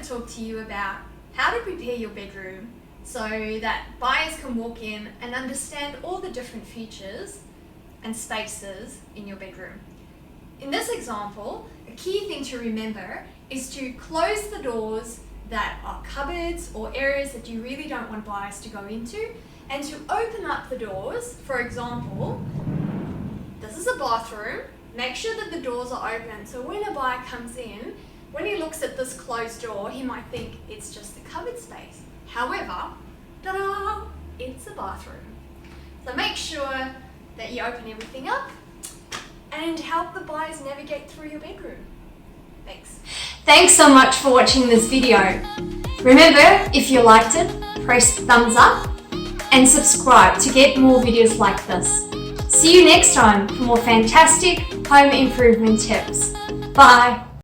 to talk to you about how to prepare your bedroom so that buyers can walk in and understand all the different features and spaces in your bedroom. In this example, a key thing to remember is to close the doors that are cupboards or areas that you really don't want buyers to go into, and to open up the doors. For example, this is a bathroom. Make sure that the doors are open, so when a buyer comes in, when he looks at this closed door, he might think it's just a cupboard space. However, ta-da, it's a bathroom. So make sure that you open everything up and help the buyers navigate through your bedroom. Thanks. Thanks so much for watching this video. Remember, if you liked it, press thumbs up and subscribe to get more videos like this. See you next time for more fantastic home improvement tips. Bye.